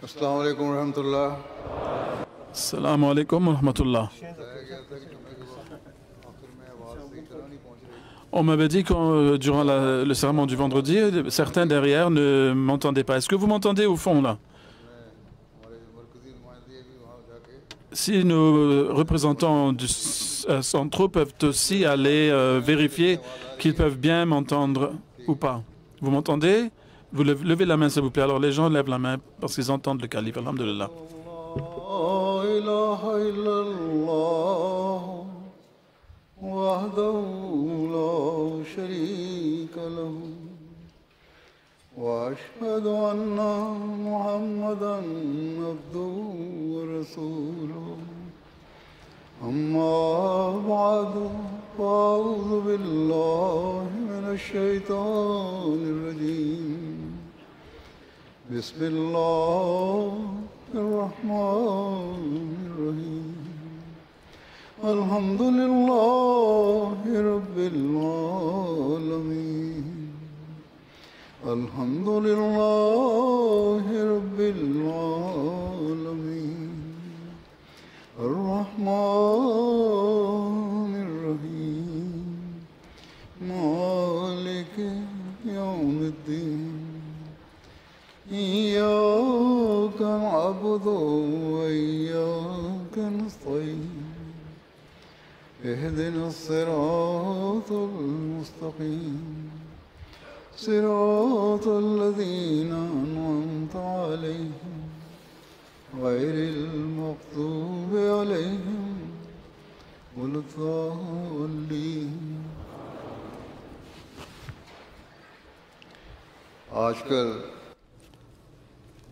अस्सलाम वालेकुम रहमतुल्लाह। Salam alaikum wa rahmatullah. On m'avait dit que durant le sermon du vendredi, certains derrière ne m'entendaient pas. Est-ce que vous m'entendez au fond là? Si nos représentants du centraux peuvent aussi aller vérifier qu'ils peuvent bien m'entendre ou pas. Vous m'entendez? Vous levez la main s'il vous plaît. Alors les gens lèvent la main parce qu'ils entendent le calife. Alhamdulillah. وحده لا شريك له وأشهد أن محمدا عبده ورسوله أما بعد فأعوذ بالله من الشيطان الرجيم بسم الله الرحمن الرحيم الحمد لله رب العالمين الحمد لله رب العالمين الرحمن الرحيم مالك يوم الدين إياك نعبد وإياك نستعين اهدنا الصراط المستقيم صراط الذين أنعمت عليهم غير المغضوب عليهم ولا الضالين आजकल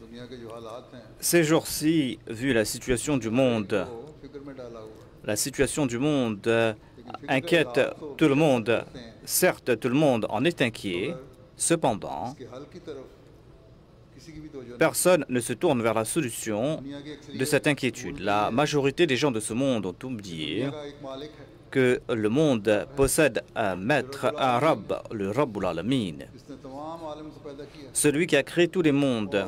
दुनिया के जो हालात हैं Ces jours-ci, vu la situation du monde, inquiète tout le monde. Certes, tout le monde en est inquiet. Cependant, personne ne se tourne vers la solution de cette inquiétude. La majorité des gens de ce monde ont oublié que le monde possède un maître, un Rabb, le Rabbul Alamin, celui qui a créé tous les mondes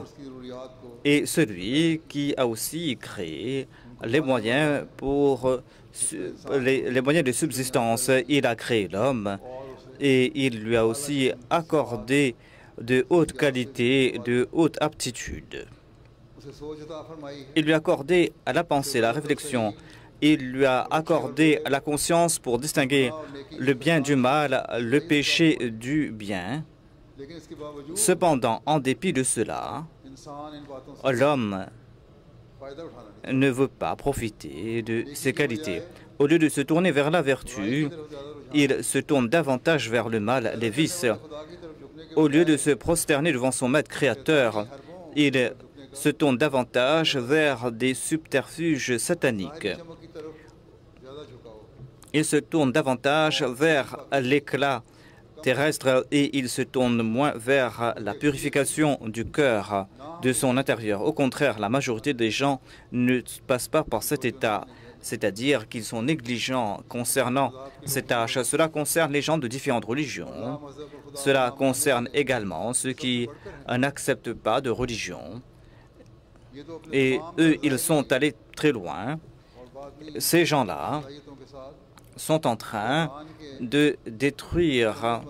et celui qui a aussi créé les moyens les moyens de subsistance. Il a créé l'homme et il lui a aussi accordé de haute qualité, de haute aptitude. Il lui a accordé à la pensée, la réflexion. Il lui a accordé la conscience pour distinguer le bien du mal, le péché du bien. Cependant, en dépit de cela, l'homme ne veut pas profiter de ses qualités. Au lieu de se tourner vers la vertu, il se tourne davantage vers le mal, les vices. Au lieu de se prosterner devant son maître créateur, il se tourne davantage vers des subterfuges sataniques. Il se tourne davantage vers l'éclat terrestre et il se tourne moins vers la purification du cœur, de son intérieur. Au contraire, la majorité des gens ne passent pas par cet état, c'est-à-dire qu'ils sont négligents concernant ces tâches. Cela concerne les gens de différentes religions. Cela concerne également ceux qui n'acceptent pas de religion. Et eux, ils sont allés très loin. Ces gens-là sont en train de détruire,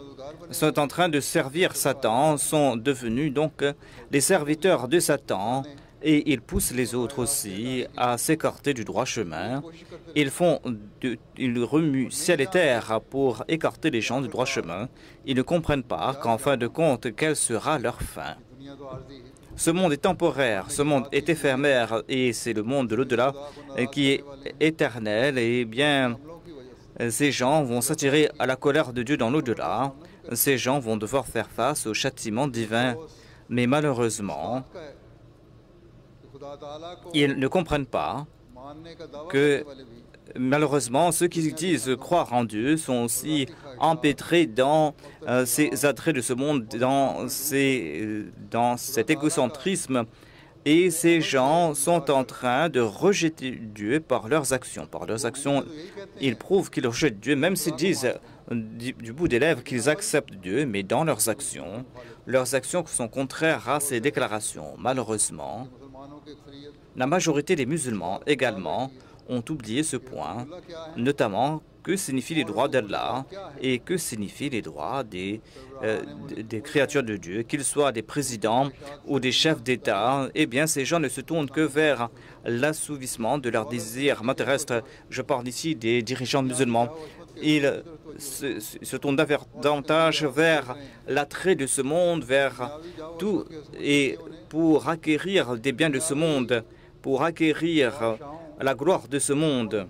sont en train de servir Satan, sont devenus donc les serviteurs de Satan et ils poussent les autres aussi à s'écarter du droit chemin. Ils remuent ciel et terre pour écarter les gens du droit chemin. Ils ne comprennent pas qu'en fin de compte, quelle sera leur fin. Ce monde est temporaire, ce monde est éphémère et c'est le monde de l'au-delà qui est éternel. Et bien, ces gens vont s'attirer à la colère de Dieu dans l'au-delà. Ces gens vont devoir faire face au châtiment divin. Mais malheureusement, ils ne comprennent pas que, malheureusement, ceux qui disent croire en Dieu sont aussi empêtrés dans ces attraits de ce monde, dans cet égocentrisme. Et ces gens sont en train de rejeter Dieu par leurs actions. Par leurs actions, ils prouvent qu'ils rejettent Dieu, même s'ils disent du bout des lèvres qu'ils acceptent Dieu, mais dans leurs actions sont contraires à ces déclarations. Malheureusement, La majorité des musulmans également ont oublié ce point, notamment que signifient les droits d'Allah et que signifient les droits des créatures de Dieu, qu'ils soient des présidents ou des chefs d'État. Eh bien, ces gens ne se tournent que vers l'assouvissement de leurs désirs terrestres. Je parle ici des dirigeants musulmans. Ils se tournent davantage vers l'attrait de ce monde, vers tout, et pour acquérir des biens de ce monde, pour acquérir la gloire de ce monde,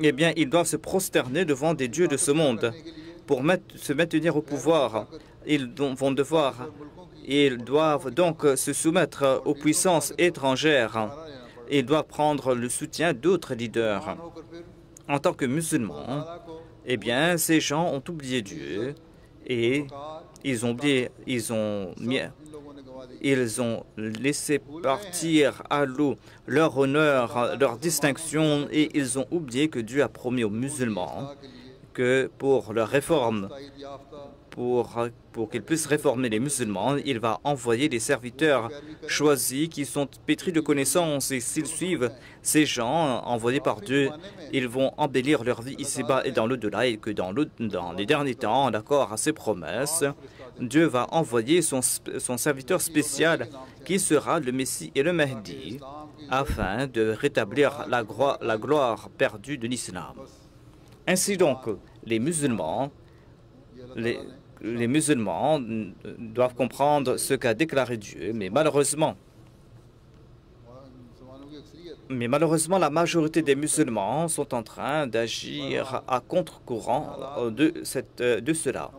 eh bien, ils doivent se prosterner devant des dieux de ce monde pour se maintenir au pouvoir. Ils doivent donc se soumettre aux puissances étrangères. Ils doivent prendre le soutien d'autres leaders. En tant que musulmans, eh bien, ces gens ont oublié Dieu et ils ont laissé partir à l'eau leur honneur, leur distinction, et ils ont oublié que Dieu a promis aux musulmans que pour leur réforme, pour qu'ils puissent réformer les musulmans, il va envoyer des serviteurs choisis qui sont pétris de connaissances, et s'ils suivent ces gens envoyés par Dieu, ils vont embellir leur vie ici-bas et dans l'au-delà, et que dans les derniers temps, d'accord à ses promesses, Dieu va envoyer son serviteur spécial qui sera le Messie et le Mahdi afin de rétablir la gloire perdue de l'islam. Ainsi donc, les musulmans doivent comprendre ce qu'a déclaré Dieu, mais malheureusement, la majorité des musulmans sont en train d'agir à contre-courant de cela.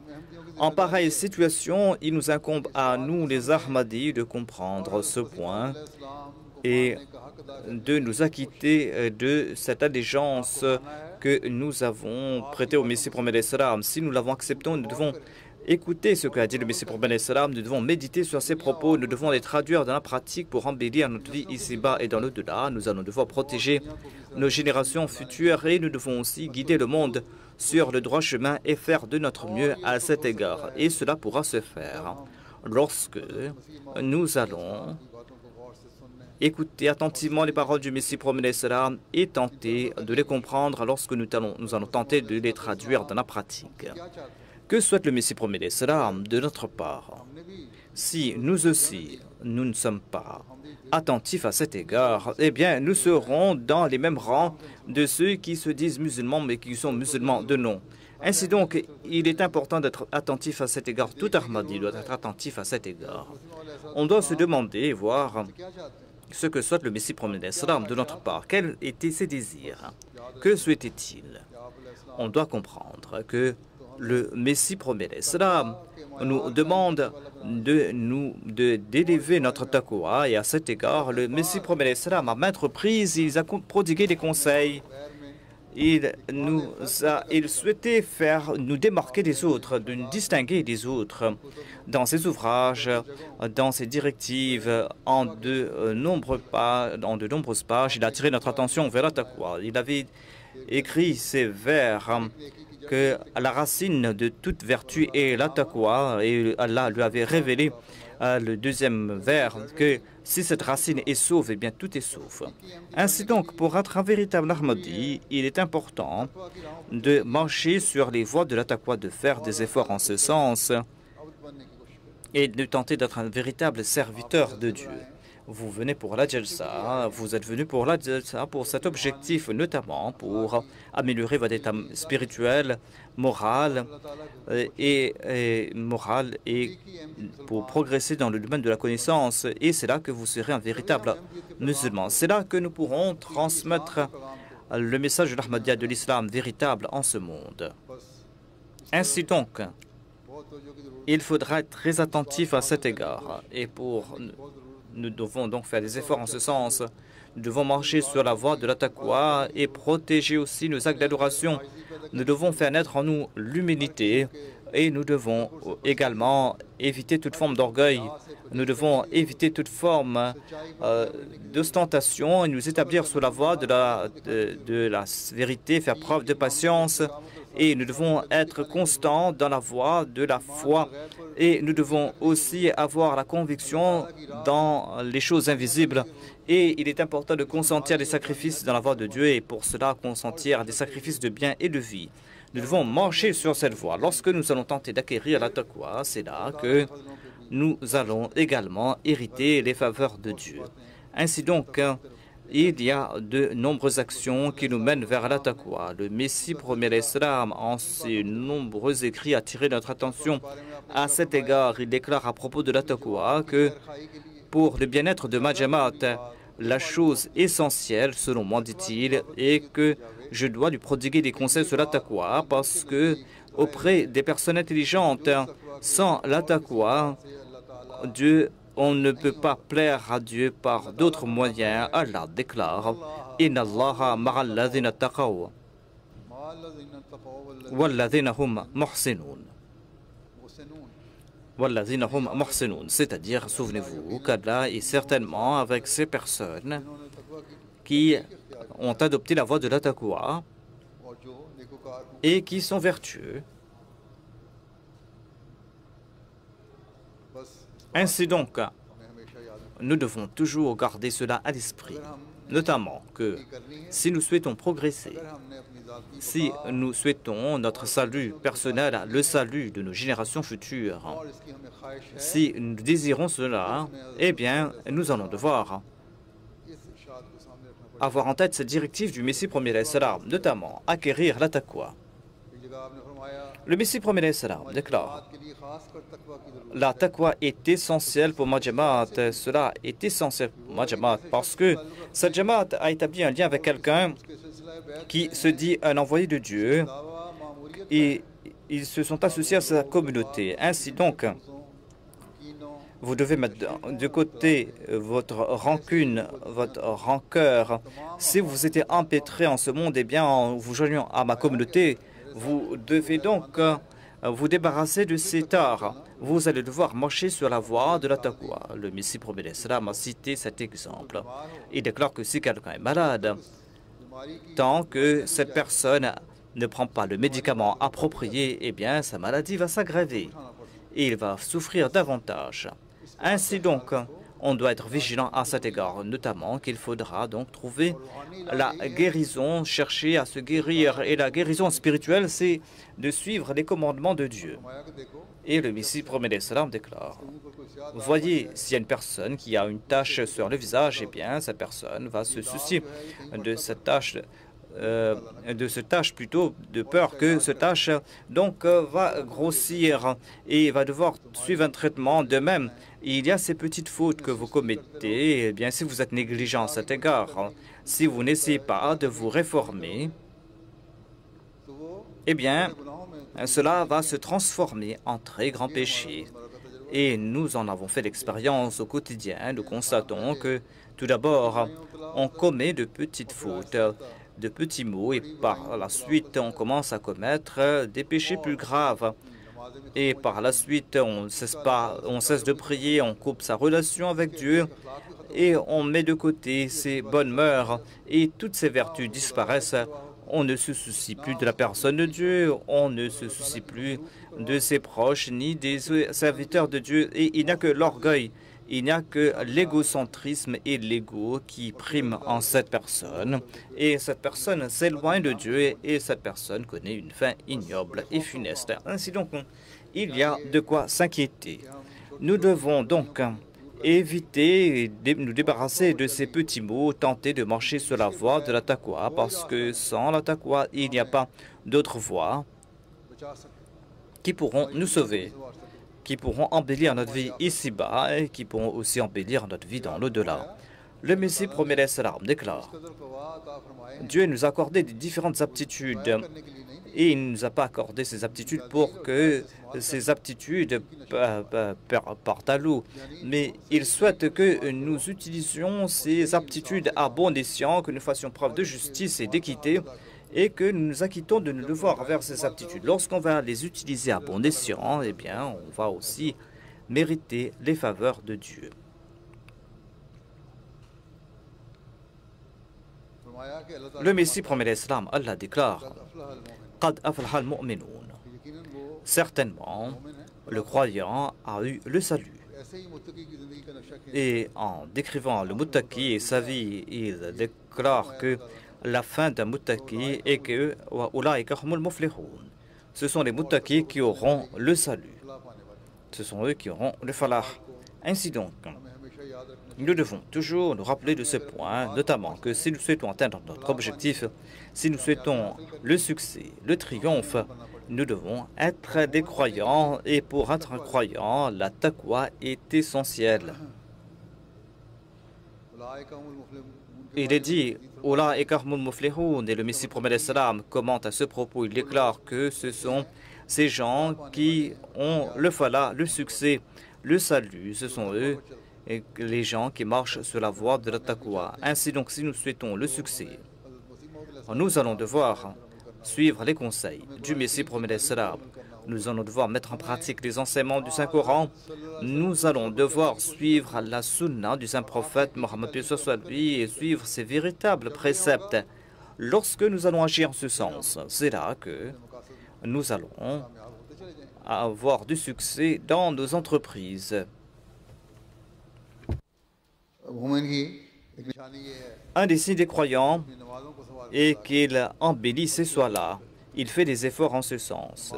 En pareille situation, il nous incombe à nous, les Ahmadis, de comprendre ce point et de nous acquitter de cette allégeance que nous avons prêtée au Messie promet l'Islam. Si nous l'avons accepté, nous devons écouter ce qu'a dit le Messie promet l'Islam, nous devons méditer sur ses propos, nous devons les traduire dans la pratique pour embellir notre vie ici-bas et dans l'au-delà. Nous allons devoir protéger nos générations futures et nous devons aussi guider le monde sur le droit chemin et faire de notre mieux à cet égard. Et cela pourra se faire lorsque nous allons écouter attentivement les paroles du Messie promet l'Islam et tenter de les comprendre lorsque nous allons tenter de les traduire dans la pratique. Que souhaite le Messie promet l'Islam de notre part? Si nous aussi, nous ne sommes pas attentifs à cet égard, eh bien, nous serons dans les mêmes rangs de ceux qui se disent musulmans, mais qui sont musulmans de nom. Ainsi donc, il est important d'être attentif à cet égard. Tout Ahmadi doit être attentif à cet égard. On doit se demander et voir ce que souhaite le Messie promet l'Islam de notre part. Quels étaient ses désirs? Que souhaitait-il? On doit comprendre que le Messie promet l'Islam nous demande d'élever notre taqwa, et à cet égard, le Messie promet l'Islam à maintes reprises, il a prodigué des conseils. Il souhaitait nous démarquer des autres, de nous distinguer des autres. Dans ses ouvrages, dans ses directives, en de nombreuses pages, il a attiré notre attention vers la taqwa. Il avait écrit ces vers que la racine de toute vertu est la taqwa, et Allah lui avait révélé le deuxième vers que si cette racine est sauve, eh bien tout est sauf. Ainsi donc, pour être un véritable Ahmadi, il est important de marcher sur les voies de la taqwa, de faire des efforts en ce sens et de tenter d'être un véritable serviteur de Dieu. Vous venez pour la Jalsa, vous êtes venu pour la Jalsa pour cet objectif, notamment pour améliorer votre état spirituel, moral et pour progresser dans le domaine de la connaissance. Et c'est là que vous serez un véritable musulman. C'est là que nous pourrons transmettre le message de l'Ahmadiyya de l'islam véritable en ce monde. Ainsi donc, il faudra être très attentif à cet égard. Et nous devons donc faire des efforts en ce sens. Nous devons marcher sur la voie de la taqwa et protéger aussi nos actes d'adoration. Nous devons faire naître en nous l'humilité Et nous devons également éviter toute forme d'orgueil. Nous devons éviter toute forme d'ostentation et nous établir sur la voie de la vérité, faire preuve de patience. Et nous devons être constants dans la voie de la foi. Et nous devons aussi avoir la conviction dans les choses invisibles. Et il est important de consentir des sacrifices dans la voie de Dieu et pour cela consentir des sacrifices de bien et de vie. Nous devons marcher sur cette voie. Lorsque nous allons tenter d'acquérir la taqwa, c'est là que nous allons également hériter les faveurs de Dieu. Ainsi donc, il y a de nombreuses actions qui nous mènent vers la taqwa. Le Messie premier l'Islam, en ses nombreux écrits, a tiré notre attention. À cet égard, il déclare à propos de la taqwa que pour le bien-être de ma jamaat, la chose essentielle, selon moi, dit-il, est que je dois lui prodiguer des conseils sur la taqwa parce que auprès des personnes intelligentes, sans la taqwa, on ne peut pas plaire à Dieu par d'autres moyens. Allah déclare Inna Allaha ma'al ladhina taqaw wal ladhina hum muhsinun. C'est-à-dire, souvenez-vous qu'Allah est certainement avec ces personnes qui ont adopté la voie de la taqwa et qui sont vertueux. Ainsi donc, nous devons toujours garder cela à l'esprit, notamment que si nous souhaitons progresser, si nous souhaitons notre salut personnel, le salut de nos générations futures, si nous désirons cela, eh bien, nous allons devoir avoir en tête cette directive du Messie premier l'Islam, notamment acquérir la taqwa. Le Messie premier l'Islam déclare la taqwa est essentielle pour ma jamaat. Cela est essentiel pour ma jamaat parce que cette jamaat a établi un lien avec quelqu'un qui se dit un envoyé de Dieu et ils se sont associés à sa communauté. Ainsi donc, vous devez mettre de côté votre rancune, votre rancœur. Si vous étiez empêtré en ce monde, eh bien, en vous joignant à ma communauté, vous devez donc vous débarrasser de ces torts. Vous allez devoir marcher sur la voie de la taqwa. Le Messie premier l'Islam a cité cet exemple. Il déclare que si quelqu'un est malade, tant que cette personne ne prend pas le médicament approprié, eh bien, sa maladie va s'aggraver et il va souffrir davantage. Ainsi donc, on doit être vigilant à cet égard, notamment qu'il faudra donc trouver la guérison, chercher à se guérir. Et la guérison spirituelle, c'est de suivre les commandements de Dieu. Et le Messie premier l'Islam déclare, voyez, s'il y a une personne qui a une tache sur le visage, eh bien, cette personne va se soucier de cette tache, plutôt, de peur que ce tache donc va grossir et va devoir suivre un traitement. De même, il y a ces petites fautes que vous commettez. Eh bien, si vous êtes négligent à cet égard, si vous n'essayez pas de vous réformer, eh bien, cela va se transformer en très grand péché. Et nous en avons fait l'expérience au quotidien. Nous constatons que, tout d'abord, on commet de petites fautes, de petits mots, et par la suite, on commence à commettre des péchés plus graves. Et par la suite, on cesse de prier, on coupe sa relation avec Dieu, et on met de côté ses bonnes mœurs, et toutes ces vertus disparaissent. On ne se soucie plus de la personne de Dieu, on ne se soucie plus de ses proches, ni des serviteurs de Dieu, et il n'y a que l'orgueil. Il n'y a que l'égocentrisme et l'ego qui priment en cette personne. Et cette personne s'éloigne de Dieu et cette personne connaît une fin ignoble et funeste. Ainsi donc, il y a de quoi s'inquiéter. Nous devons donc éviter de nous débarrasser de ces petits mots, tenter de marcher sur la voie de la taqwa, parce que sans la taqwa, il n'y a pas d'autres voies qui pourront nous sauver, qui pourront embellir notre vie ici-bas et qui pourront aussi embellir notre vie dans l'au-delà. Le Messie premier l'Islam déclare, Dieu nous a accordé des différentes aptitudes et il ne nous a pas accordé ces aptitudes pour que ces aptitudes partent à l'eau, mais il souhaite que nous utilisions ces aptitudes à bon escient, que nous fassions preuve de justice et d'équité et que nous nous acquittons de nos devoirs envers ces aptitudes. Lorsqu'on va les utiliser à bon escient, eh bien, on va aussi mériter les faveurs de Dieu. Le Messie promet l'Islam, Allah déclare Qad aflaha al-mu'minun. Certainement, le croyant a eu le salut. Et en décrivant le muttaqi et sa vie, il déclare que la fin d'un muttaqi est que ce sont les muttaqis qui auront le salut. Ce sont eux qui auront le falah. Ainsi donc, nous devons toujours nous rappeler de ce point, notamment que si nous souhaitons atteindre notre objectif, si nous souhaitons le succès, le triomphe, nous devons être des croyants, et pour être un croyant, la taqwa est essentielle. Il est dit, Ulaika humul muflihun, et le Messie promet l'Islam commente à ce propos, il déclare que ce sont ces gens qui ont le falah, le succès, le salut, ce sont eux, et les gens qui marchent sur la voie de la taqwa. Ainsi donc, si nous souhaitons le succès, nous allons devoir suivre les conseils du Messie promet l'Islam. Nous allons devoir mettre en pratique les enseignements du Saint-Coran. Nous allons devoir suivre la sunna du Saint-Prophète Mohammed lui et suivre ses véritables préceptes. Lorsque nous allons agir en ce sens, c'est là que nous allons avoir du succès dans nos entreprises. Un des signes des croyants est qu'il embellit ces soies-là. Il fait des efforts en ce sens.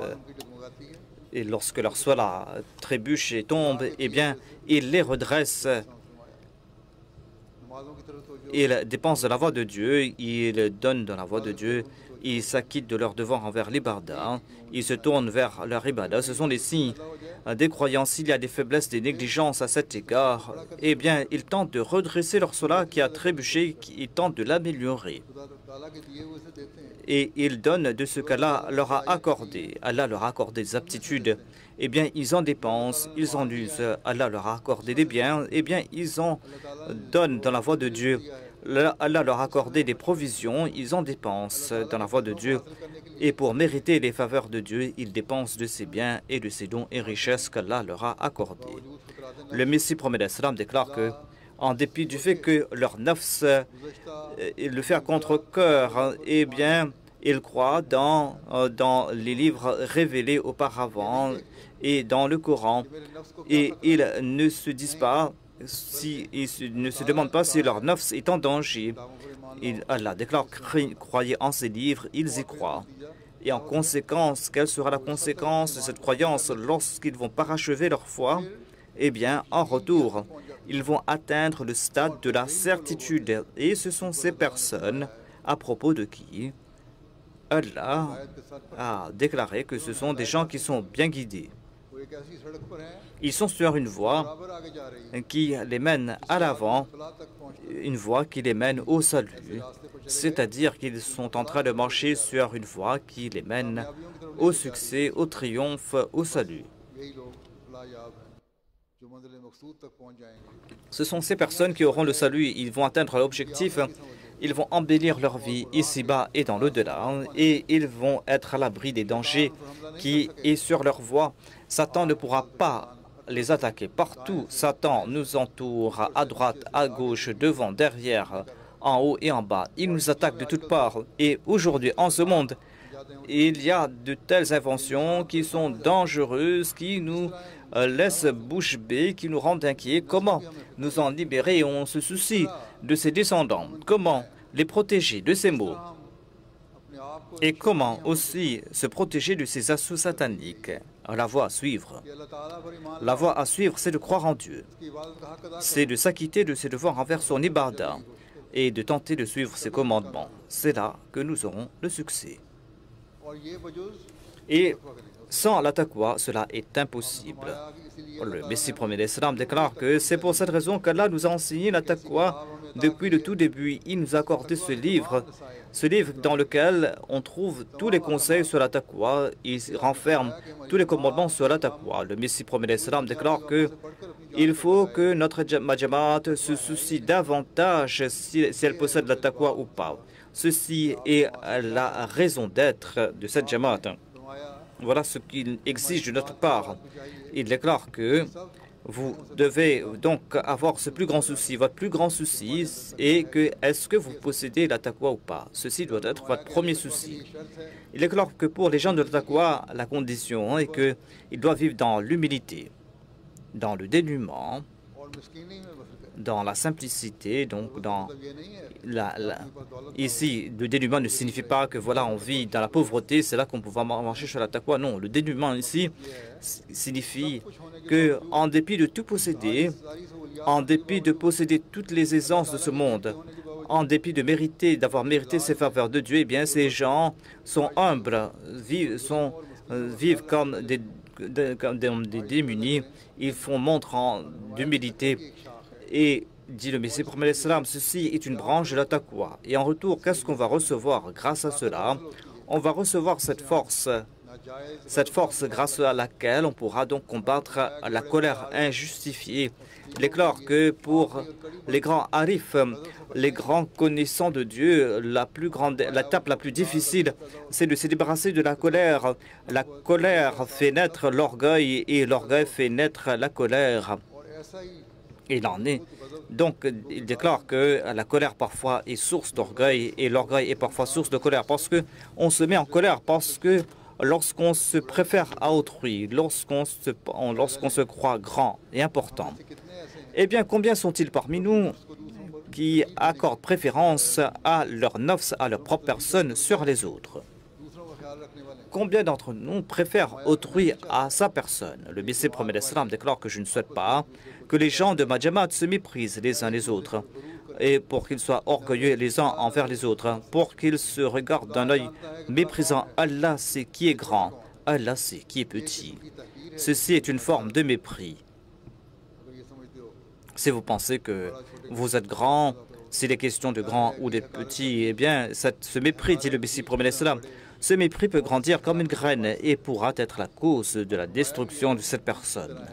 Et lorsque leur soie-là trébuche et tombe, eh bien, il les redresse. Il dépense de la voie de Dieu, il donne dans la voie de Dieu, il s'acquitte de leurs devoirs envers l'ibadah, il se tourne vers leur ibadah. Ce sont les signes des croyants. S'il y a des faiblesses, des négligences à cet égard, eh bien, ils tentent de redresser leur sola qui a trébuché, ils tentent de l'améliorer. Et ils donnent de ce qu'Allah leur a accordé. Allah leur a accordé des aptitudes. Eh bien, ils en dépensent, ils en usent. Allah leur a accordé des biens. Eh bien, ils en donnent dans la voie de Dieu. Allah leur a accordé des provisions, ils en dépensent dans la voie de Dieu. Et pour mériter les faveurs de Dieu, ils dépensent de ses biens et de ses dons et richesses qu'Allah leur a accordés. Le Messie promet l'Islam déclare que, en dépit du fait que leur nafs le fait à contre-cœur, eh bien, ils croient dans les livres révélés auparavant et dans le Coran. Et ils ne se disent pas, ils ne se demandent pas si leur nafs est en danger. Allah déclare, croyez en ces livres, ils y croient. Et en conséquence, quelle sera la conséquence de cette croyance lorsqu'ils vont parachever leur foi? Eh bien, en retour, ils vont atteindre le stade de la certitude. Et ce sont ces personnes à propos de qui Allah a déclaré que ce sont des gens qui sont bien guidés. Ils sont sur une voie qui les mène à l'avant, une voie qui les mène au salut, c'est-à-dire qu'ils sont en train de marcher sur une voie qui les mène au succès, au triomphe, au salut. Ce sont ces personnes qui auront le salut, ils vont atteindre l'objectif, ils vont embellir leur vie ici-bas et dans l'au-delà, et ils vont être à l'abri des dangers qui est sur leur voie. Satan ne pourra pas les attaquer. Partout, Satan nous entoure, à droite, à gauche, devant, derrière, en haut et en bas. Il nous attaque de toutes parts. Et aujourd'hui, en ce monde, il y a de telles inventions qui sont dangereuses, qui nous laissent bouche bée, qui nous rendent inquiets. Comment nous en libérer? On se soucie de ses descendants. Comment les protéger de ces maux? Et comment aussi se protéger de ces assauts sataniques? La voie à suivre. La voie à suivre, c'est de croire en Dieu. C'est de s'acquitter de ses devoirs envers son ibadah et de tenter de suivre ses commandements. C'est là que nous aurons le succès. Et sans la taqwa, cela est impossible. Le Messie promet l'Islam déclare que c'est pour cette raison qu'Allah nous a enseigné la taqwa depuis le tout début. Il nous a accordé ce livre dans lequel on trouve tous les conseils sur la taqwa. Il renferme tous les commandements sur la taqwa. Le Messie promet l'Islam déclare que il faut que notre Jamaat se soucie davantage si elle possède la taqwa ou pas. Ceci est la raison d'être de cette Jamaat. Voilà ce qu'il exige de notre part. Il déclare que vous devez donc avoir ce plus grand souci. Votre plus grand souci est que est-ce que vous possédez la taqwa ou pas? Ceci doit être votre premier souci. Il déclare que pour les gens de la taqwa, la condition est qu'ils doivent vivre dans l'humilité, dans le dénuement, dans la simplicité, donc dans Ici, le dénuement ne signifie pas que voilà, on vit dans la pauvreté, c'est là qu'on peut marcher sur la taqwa. Non, le dénuement ici signifie que, en dépit de tout posséder, en dépit de posséder toutes les aisances de ce monde, en dépit de mériter, d'avoir mérité ces faveurs de Dieu, eh bien, ces gens sont humbles, vivent comme des démunis, ils font montre d'humilité. Et dit le Messie prophète l'Islam, ceci est une branche de la taqwa. Et en retour, qu'est-ce qu'on va recevoir grâce à cela? On va recevoir cette force grâce à laquelle on pourra donc combattre la colère injustifiée. Il est clair que pour les grands arifs, les grands connaissants de Dieu, l'étape la plus difficile, c'est de se débarrasser de la colère. La colère fait naître l'orgueil et l'orgueil fait naître la colère. Il en est. Donc, il déclare que la colère parfois est source d'orgueil et l'orgueil est parfois source de colère parce qu'on se met en colère, parce que lorsqu'on se préfère à autrui, lorsqu'on se croit grand et important, eh bien, combien sont-ils parmi nous qui accordent préférence à leur nafs, à leur propre personne sur les autres? Combien d'entre nous préfèrent autrui à sa personne? Le Messie prophète l'Islam déclare que je ne souhaite pas que les gens de ma Jamaat se méprisent les uns les autres, et pour qu'ils soient orgueilleux les uns envers les autres, pour qu'ils se regardent d'un œil méprisant. Allah sait qui est grand, Allah sait qui est petit. Ceci est une forme de mépris. Si vous pensez que vous êtes grand, s'il est question de grand ou de petit, eh bien, ce mépris, dit le Messie prophète l'Islam, ce mépris peut grandir comme une graine et pourra être la cause de la destruction de cette personne.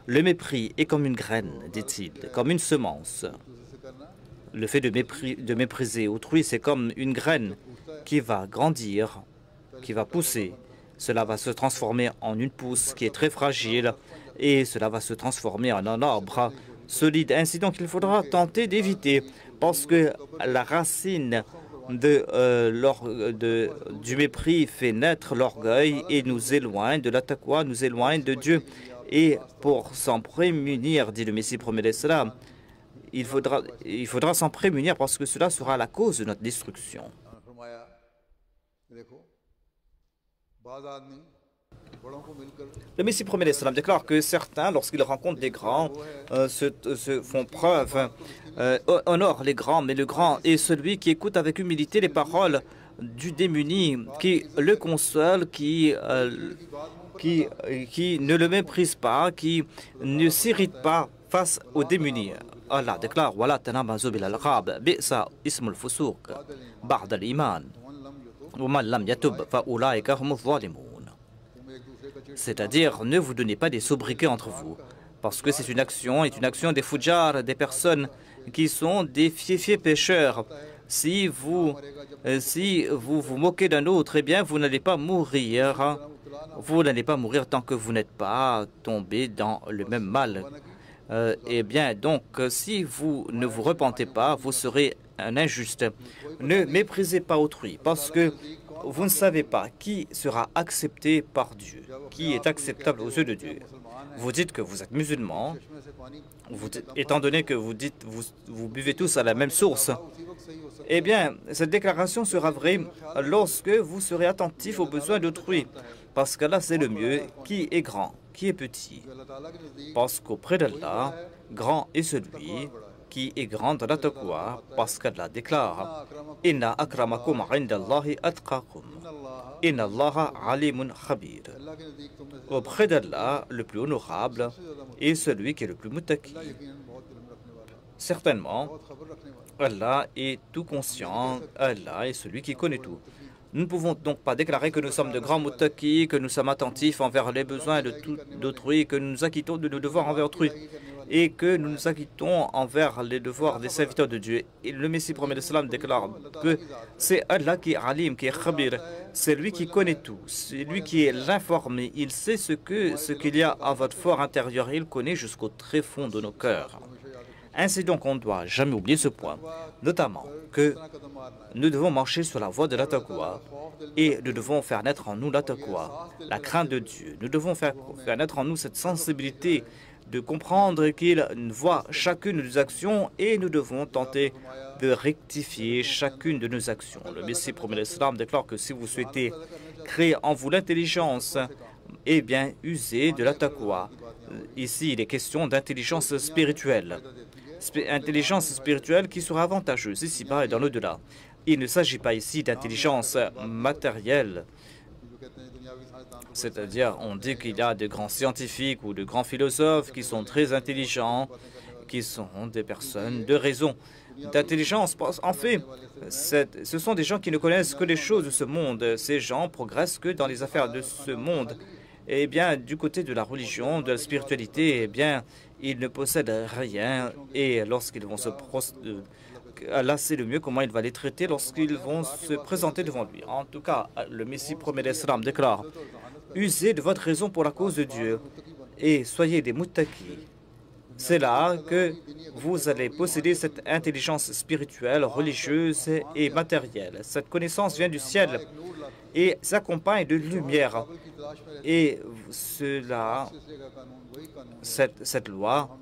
Le mépris est comme une graine, dit-il, comme une semence. Le fait de mépriser autrui, c'est comme une graine qui va grandir, qui va pousser. Cela va se transformer en une pousse qui est très fragile et cela va se transformer en un arbre solide. Ainsi donc, il faudra tenter d'éviter parce que la racine du mépris fait naître l'orgueil et nous éloigne de la taqwa, nous éloigne de Dieu. Et pour s'en prémunir, dit le Messie prophète l'Islam, il faudra s'en prémunir parce que cela sera la cause de notre destruction. Le Messie prophète l'Islam déclare que certains, lorsqu'ils rencontrent des grands, se font preuve, honorent les grands, mais le grand est celui qui écoute avec humilité les paroles du démuni, qui le console, qui ne le méprise pas, qui ne s'irrite pas face aux démunis. Allah déclare Wala tanamazu bil alqab bi'sa ismul fusuq ba'da al-iman wa man lam yatub fa ulaika humuz zalimun. C'est-à-dire, ne vous donnez pas des sobriquets entre vous, parce que c'est une action des fujars, des personnes qui sont des fiefs pécheurs. Si vous vous moquez d'un autre, eh bien, vous n'allez pas mourir. Vous n'allez pas mourir tant que vous n'êtes pas tombé dans le même mal. Eh bien, donc, si vous ne vous repentez pas, vous serez un injuste. Ne méprisez pas autrui, parce que vous ne savez pas qui sera accepté par Dieu, qui est acceptable aux yeux de Dieu. Vous dites que vous êtes musulman, étant donné que vous buvez tous à la même source. Eh bien, cette déclaration sera vraie lorsque vous serez attentif aux besoins d'autrui, parce que là, c'est le mieux. Qui est grand, qui est petit? Parce qu'auprès d'Allah, grand est celui qui est grand dans la taqwa, parce qu'Allah déclare Inna akramakum indallahi atqakum. Inna Allaha alimun khabir. Auprès d'Allah, le plus honorable est celui qui est le plus muttaqi. Certainement, Allah est tout conscient, Allah est celui qui connaît tout. Nous ne pouvons donc pas déclarer que nous sommes de grands muttaqis, que nous sommes attentifs envers les besoins d'autrui, que nous nous acquittons de nos devoirs envers autrui. et que nous nous acquittons envers les devoirs des serviteurs de Dieu. Et le Messie promet l'Islam déclare que c'est Allah qui est Alim, qui est Khabir, c'est lui qui connaît tout, c'est lui qui est l'informé, il sait ce qu'il y a à votre fort intérieur, il connaît jusqu'au très fond de nos cœurs. Ainsi donc, on ne doit jamais oublier ce point, notamment que nous devons marcher sur la voie de la taqwa et nous devons faire naître en nous la taqwa, la crainte de Dieu. Nous devons faire naître en nous cette sensibilité de comprendre qu'il voit chacune de nos actions et nous devons tenter de rectifier chacune de nos actions. Le Messie promet l'Islam déclare que si vous souhaitez créer en vous l'intelligence, eh bien, usez de la taqwa. Ici, il est question d'intelligence spirituelle. Intelligence spirituelle qui sera avantageuse ici-bas et dans l'au-delà. Il ne s'agit pas ici d'intelligence matérielle. C'est-à-dire, on dit qu'il y a de grands scientifiques ou de grands philosophes qui sont très intelligents, qui sont des personnes de raison, d'intelligence. En fait, ce sont des gens qui ne connaissent que les choses de ce monde. Ces gens progressent que dans les affaires de ce monde. Eh bien, du côté de la religion, de la spiritualité, eh bien, ils ne possèdent rien. Et lorsqu'ils vont Allah sait le mieux comment il va les traiter lorsqu'ils vont se présenter devant lui. En tout cas, le Messie promet l'Islam déclare « Usez de votre raison pour la cause de Dieu et soyez des muttaqis ». C'est là que vous allez posséder cette intelligence spirituelle, religieuse et matérielle. Cette connaissance vient du ciel et s'accompagne de lumière. Et cette loi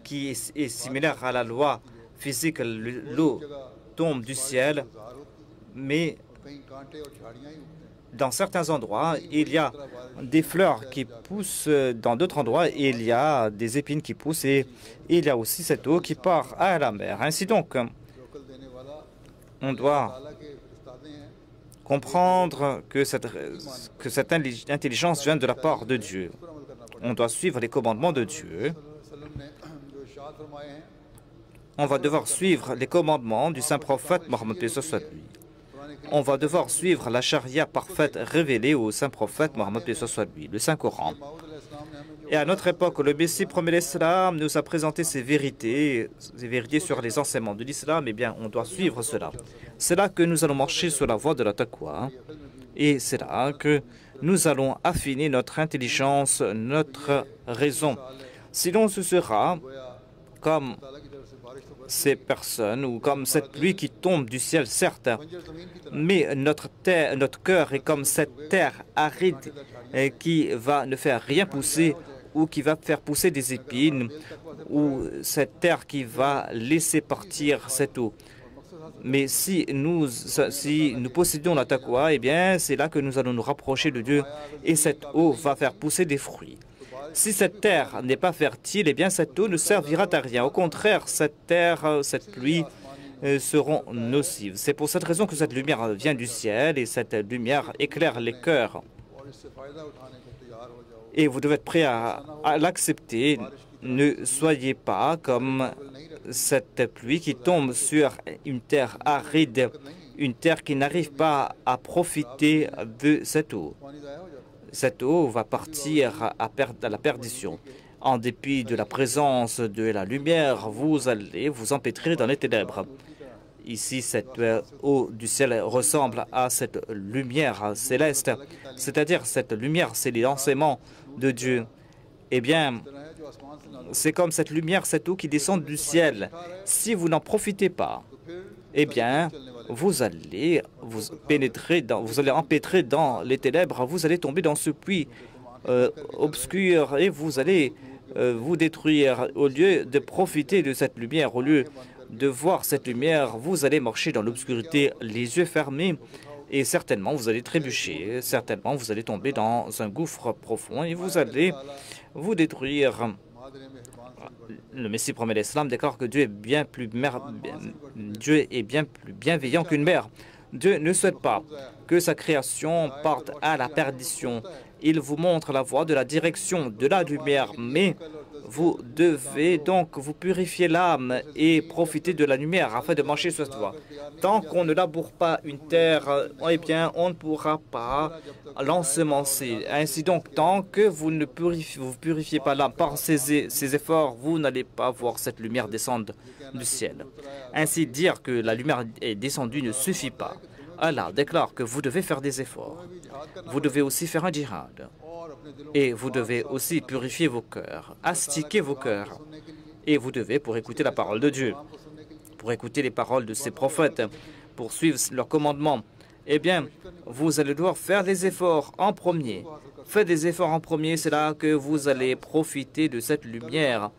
qui est similaire à la loi physique, l'eau tombe du ciel, mais dans certains endroits, il y a des fleurs qui poussent, dans d'autres endroits, il y a des épines qui poussent et il y a aussi cette eau qui part à la mer. Ainsi donc, on doit comprendre que cette intelligence vient de la part de Dieu. On doit suivre les commandements de Dieu. On va devoir suivre les commandements du saint prophète Mohammed soit lui. On va devoir suivre la charia parfaite révélée au saint prophète Mohammed soit lui, le Saint Coran. Et à notre époque, le Messie promet l'Islam nous a présenté ces vérités sur les enseignements de l'Islam. Eh bien, on doit suivre cela. C'est là que nous allons marcher sur la voie de la taqwa. Et c'est là que nous allons affiner notre intelligence, notre raison. Sinon, ce sera comme ces personnes ou comme cette pluie qui tombe du ciel, certes, mais notre cœur est comme cette terre aride qui va ne faire rien pousser ou qui va faire pousser des épines ou cette terre qui va laisser partir cette eau. Mais si nous possédons la taqwa, eh bien, c'est là que nous allons nous rapprocher de Dieu et cette eau va faire pousser des fruits. Si cette terre n'est pas fertile, eh bien cette eau ne servira à rien. Au contraire, cette terre, cette pluie seront nocives. C'est pour cette raison que cette lumière vient du ciel et cette lumière éclaire les cœurs. Et vous devez être prêt à l'accepter. Ne soyez pas comme cette pluie qui tombe sur une terre aride, une terre qui n'arrive pas à profiter de cette eau. Cette eau va partir à la perdition. En dépit de la présence de la lumière, vous allez vous empêtrer dans les ténèbres. Ici, cette eau du ciel ressemble à cette lumière céleste, c'est-à-dire cette lumière, c'est l'enseignement de Dieu. Eh bien, c'est comme cette lumière, cette eau qui descend du ciel. Si vous n'en profitez pas, eh bien, vous allez empêtrer dans les ténèbres, vous allez tomber dans ce puits obscur et vous allez vous détruire. Au lieu de profiter de cette lumière, au lieu de voir cette lumière, vous allez marcher dans l'obscurité, les yeux fermés, et certainement vous allez trébucher, certainement vous allez tomber dans un gouffre profond et vous allez vous détruire. Le Messie promet l'Islam déclare que Dieu est bien plus bienveillant qu'une mère. Dieu ne souhaite pas que sa création parte à la perdition. Il vous montre la voie de la direction, de la lumière, mais vous devez donc vous purifier l'âme et profiter de la lumière afin de marcher sur cette voie. Tant qu'on ne laboure pas une terre, eh bien, on ne pourra pas l'ensemencer. Ainsi donc, tant que vous ne purifiez pas l'âme par ces efforts, vous n'allez pas voir cette lumière descendre du ciel. Ainsi, dire que la lumière est descendue ne suffit pas. Allah déclare que vous devez faire des efforts. Vous devez aussi faire un djihad. Et vous devez aussi purifier vos cœurs, astiquer vos cœurs. Et vous devez, pour écouter la parole de Dieu, pour écouter les paroles de ses prophètes, pour suivre leurs commandements, eh bien, vous allez devoir faire des efforts en premier. Faites des efforts en premier, c'est là que vous allez profiter de cette lumière.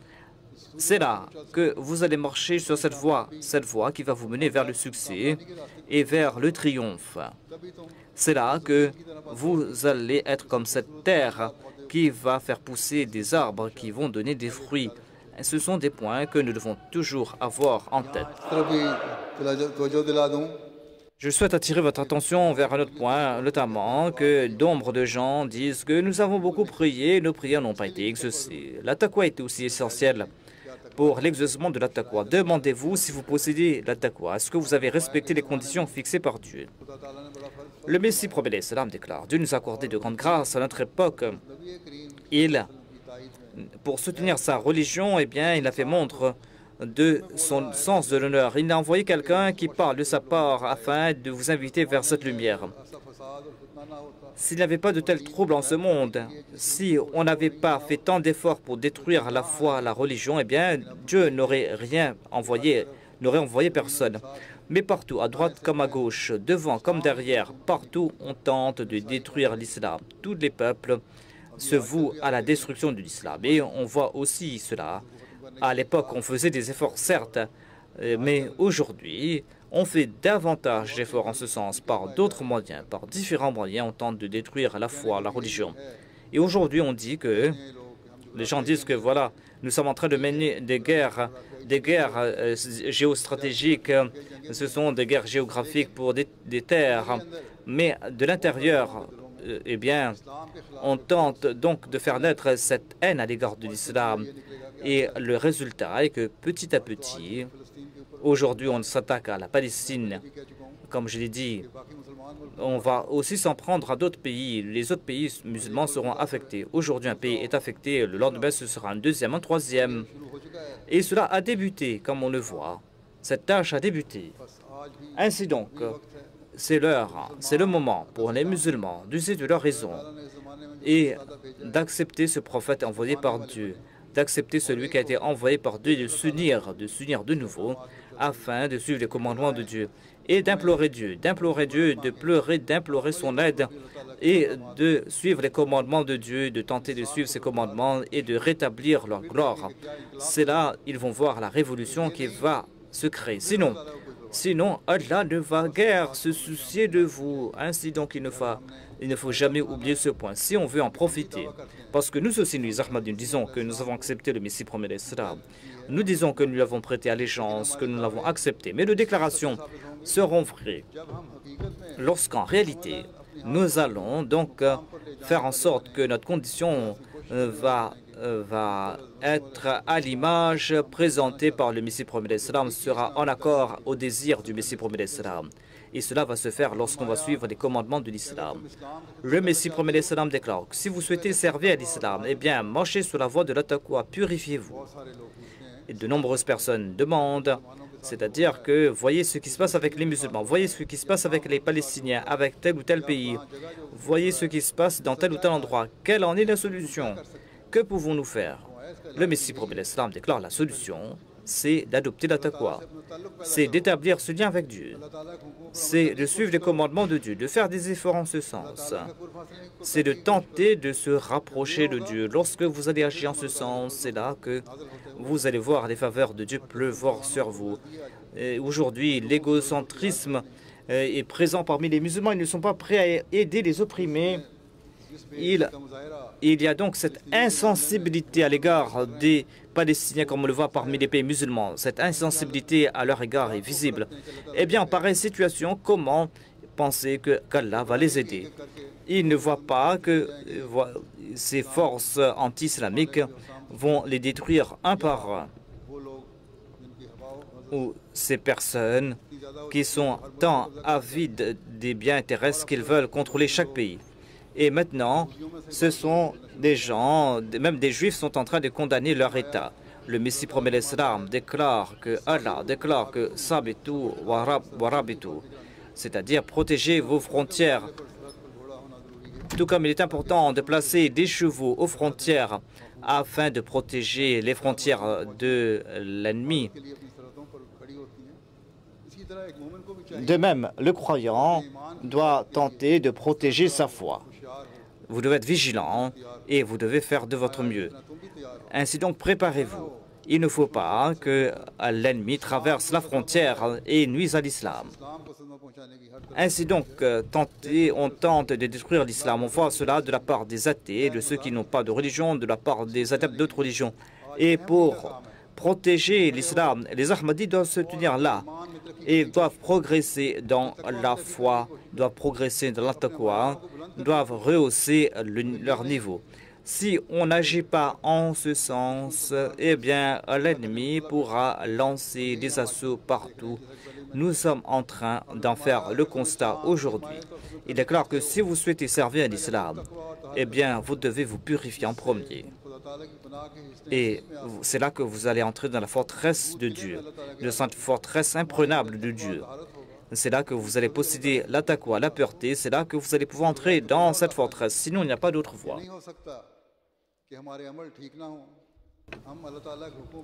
C'est là que vous allez marcher sur cette voie qui va vous mener vers le succès et vers le triomphe. C'est là que vous allez être comme cette terre qui va faire pousser des arbres qui vont donner des fruits. Et ce sont des points que nous devons toujours avoir en tête. Je souhaite attirer votre attention vers un autre point, notamment que nombre de gens disent que nous avons beaucoup prié, nos prières n'ont pas été exaucées. La taqwa est aussi essentielle pour l'exaucement de la taqwa. Demandez-vous si vous possédez la taqwa. Est-ce que vous avez respecté les conditions fixées par Dieu? Le Messie prophète salam déclare: Dieu nous a accordé de grandes grâces à notre époque. Pour soutenir sa religion, eh bien, il a fait montre de son sens de l'honneur. Il a envoyé quelqu'un qui parle de sa part afin de vous inviter vers cette lumière. S'il n'y avait pas de tels troubles en ce monde, si on n'avait pas fait tant d'efforts pour détruire la foi, la religion, eh bien, Dieu n'aurait rien envoyé, n'aurait envoyé personne. Mais partout, à droite comme à gauche, devant comme derrière, partout, on tente de détruire l'islam. Tous les peuples se vouent à la destruction de l'islam. Et on voit aussi cela. À l'époque, on faisait des efforts, certes, mais aujourd'hui, on fait davantage d'efforts en ce sens par d'autres moyens, par différents moyens. On tente de détruire la foi, la religion. Et aujourd'hui, on dit que, les gens disent que voilà, nous sommes en train de mener des guerres géostratégiques, ce sont des guerres géographiques pour des terres, mais de l'intérieur, eh bien, on tente donc de faire naître cette haine à l'égard de l'islam. Et le résultat est que petit à petit, aujourd'hui, on s'attaque à la Palestine. Comme je l'ai dit, on va aussi s'en prendre à d'autres pays. Les autres pays musulmans seront affectés. Aujourd'hui, un pays est affecté. Le lendemain, ce sera un deuxième, un troisième. Et cela a débuté, comme on le voit. Cette tâche a débuté. Ainsi donc, c'est l'heure, c'est le moment pour les musulmans d'user de leur raison et d'accepter ce prophète envoyé par Dieu, d'accepter celui qui a été envoyé par Dieu, de s'unir de nouveau afin de suivre les commandements de Dieu et d'implorer Dieu, de pleurer, d'implorer son aide et de suivre les commandements de Dieu, de tenter de suivre ses commandements et de rétablir leur gloire. C'est là ils vont voir la révolution qui va se créer. Sinon, Allah ne va guère se soucier de vous. Ainsi donc, il ne faut jamais oublier ce point. Si on veut en profiter, parce que nous aussi, nous, Ahmadis, disons que nous avons accepté le Messie promet d'Islam, nous disons que nous lui avons prêté allégeance, que nous l'avons accepté, mais nos déclarations seront vraies lorsqu'en réalité, nous allons donc faire en sorte que notre condition va être à l'image présentée par le Messie promet d'Islam, sera en accord au désir du Messie promet d'Islam. Et cela va se faire lorsqu'on va suivre les commandements de l'islam. Le Messie promet d'Islam déclare que si vous souhaitez servir à l'islam, eh bien, marchez sur la voie de la taqwa, purifiez-vous. Et de nombreuses personnes demandent, c'est-à-dire que voyez ce qui se passe avec les musulmans, voyez ce qui se passe avec les Palestiniens, avec tel ou tel pays, voyez ce qui se passe dans tel ou tel endroit. Quelle en est la solution? Que pouvons-nous faire? Le Messie prophète l'Islam déclare la solution, c'est d'adopter la taqwa, c'est d'établir ce lien avec Dieu, c'est de suivre les commandements de Dieu, de faire des efforts en ce sens, c'est de tenter de se rapprocher de Dieu. Lorsque vous allez agir en ce sens, c'est là que vous allez voir les faveurs de Dieu pleuvoir sur vous. Aujourd'hui, l'égocentrisme est présent parmi les musulmans, ils ne sont pas prêts à aider les opprimés. Il y a donc cette insensibilité à l'égard des Palestiniens, comme on le voit parmi les pays musulmans. Cette insensibilité à leur égard est visible. Eh bien, en pareille situation, comment penser qu'Allah va les aider? Ils ne voient pas que ces forces anti-islamiques vont les détruire un par un. Ou ces personnes qui sont tant avides des biens terrestres qu'ils veulent contrôler chaque pays. Et maintenant, ce sont des gens, même des Juifs sont en train de condamner leur État. Le Messie promet l'Islam déclare que Allah déclare que Sabitu Warabitu, c'est-à-dire protéger vos frontières. Tout comme il est important de placer des chevaux aux frontières afin de protéger les frontières de l'ennemi. De même, le croyant doit tenter de protéger sa foi. Vous devez être vigilant et vous devez faire de votre mieux. Ainsi donc, préparez-vous. Il ne faut pas que l'ennemi traverse la frontière et nuise à l'islam. Ainsi donc, on tente de détruire l'islam. On voit cela de la part des athées, de ceux qui n'ont pas de religion, de la part des adeptes d'autres religions. Et pour protéger l'islam, les Ahmadis doivent se tenir là et doivent progresser dans la foi, doivent progresser dans la taqwa, doivent rehausser leur niveau. Si on n'agit pas en ce sens, eh bien, l'ennemi pourra lancer des assauts partout. Nous sommes en train d'en faire le constat aujourd'hui. Il est clair que si vous souhaitez servir l'islam, eh bien, vous devez vous purifier en premier. Et c'est là que vous allez entrer dans la forteresse de Dieu, de cette forteresse imprenable de Dieu. C'est là que vous allez posséder la taqwa, la pureté. C'est là que vous allez pouvoir entrer dans cette forteresse. Sinon, il n'y a pas d'autre voie.